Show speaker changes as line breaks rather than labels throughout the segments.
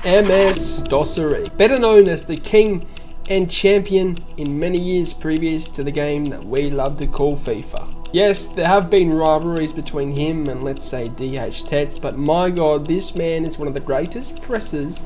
MS Dossary, better known as the king and champion in many years previous to the game that we love to call FIFA. Yes, there have been rivalries between him and, let's say, DH Tets, but my god, this man is one of the greatest pressers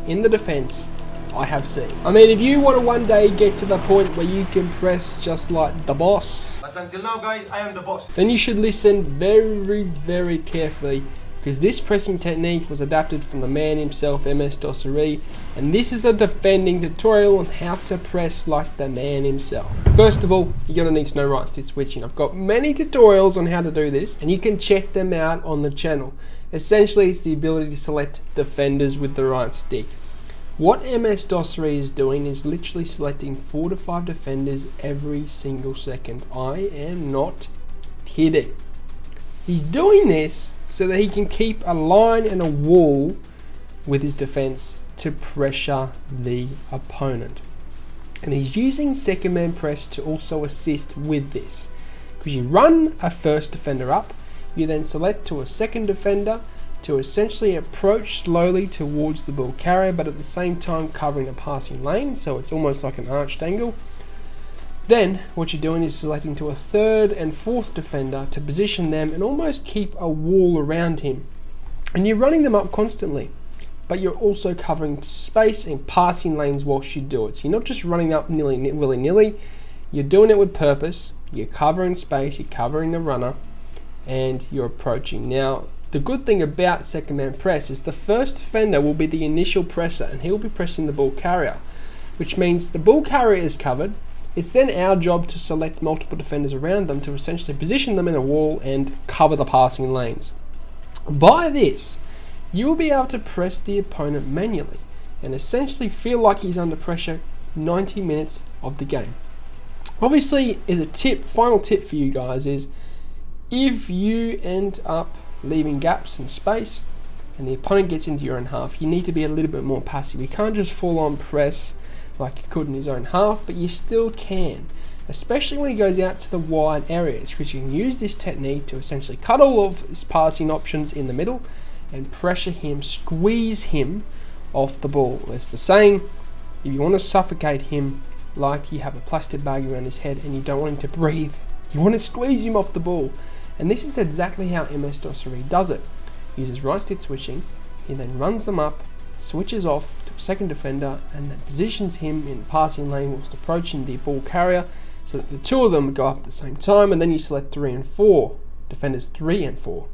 in the defense I have seen. I mean, if you want to one day get to the point where you can press just like the boss,
but until now, guys, I am the boss,
then you should listen very carefully, because this pressing technique was adapted from the man himself, MS Dossary, and this is a defending tutorial on how to press like the man himself. First of all, you're going to need to know right stick switching. I've got many tutorials on how to do this, and you can check them out on the channel. Essentially, it's the ability to select defenders with the right stick. What MS Dossary is doing is literally selecting 4 to 5 defenders every single second. I am not kidding. He's doing this so that he can keep a line and a wall with his defense to pressure the opponent. And he's using second man press to also assist with this. Because you run a first defender up, you then select to a second defender to essentially approach slowly towards the ball carrier, but at the same time covering a passing lane, so it's almost like an arched angle. Then what you're doing is selecting to a third and fourth defender to position them and almost keep a wall around him. And you're running them up constantly, but you're also covering space and passing lanes whilst you do it. So you're not just running up willy-nilly, you're doing it with purpose. You're covering space, you're covering the runner, and you're approaching. Now, the good thing about second man press is the first defender will be the initial presser, and he will be pressing the ball carrier, which means the ball carrier is covered. It's then our job to select multiple defenders around them to essentially position them in a wall and cover the passing lanes. By this, you will be able to press the opponent manually and essentially feel like he's under pressure 90 minutes of the game. Obviously, as a final tip for you guys is, if you end up leaving gaps in space and the opponent gets into your own half, you need to be a little bit more passive. You can't just full on press like you could in his own half, but you still can, especially when he goes out to the wide areas, because you can use this technique to essentially cut all of his passing options in the middle and pressure him, squeeze him off the ball. It's the saying, if you want to suffocate him like you have a plastic bag around his head and you don't want him to breathe, you want to squeeze him off the ball. And this is exactly how MS Dossary does it. He uses right stick switching, he then runs them up, switches off to a second defender, and then positions him in passing lane whilst approaching the ball carrier, so that the two of them go up at the same time, and then you select 3 and 4, defenders 3 and 4,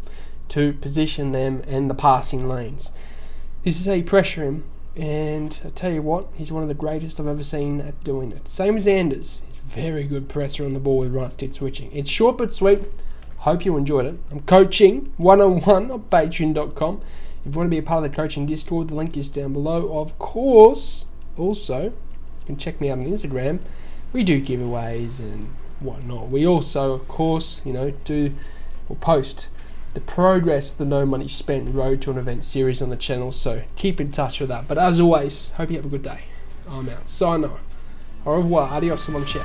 to position them in the passing lanes. This is how you pressure him, and I tell you what, he's one of the greatest I've ever seen at doing it. Same as Anders, he's a very good presser on the ball with right stick switching. It's short but sweet. Hope you enjoyed it. I'm coaching one-on-one on patreon.com. If you want to be a part of the coaching Discord, the link is down below. Of course, also, you can check me out on Instagram. We do giveaways and whatnot. We also, of course, post the progress of the No Money Spent Road to an Event series on the channel, so keep in touch with that. But as always, hope you have a good day. I'm out. Sayonara. Au revoir. Adios. Salam. Ciao.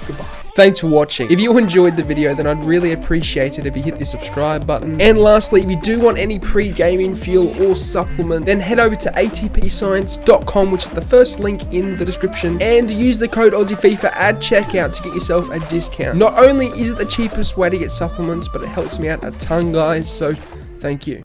Goodbye. Thanks for watching. If you enjoyed the video, then I'd really appreciate it if you hit the subscribe button. And lastly, if you do want any pre-gaming fuel or supplement, then head over to atpscience.com, which is the first link in the description, and use the code AussieFIFA at checkout to get yourself a discount. Not only is it the cheapest way to get supplements, but it helps me out a ton, guys, so thank you.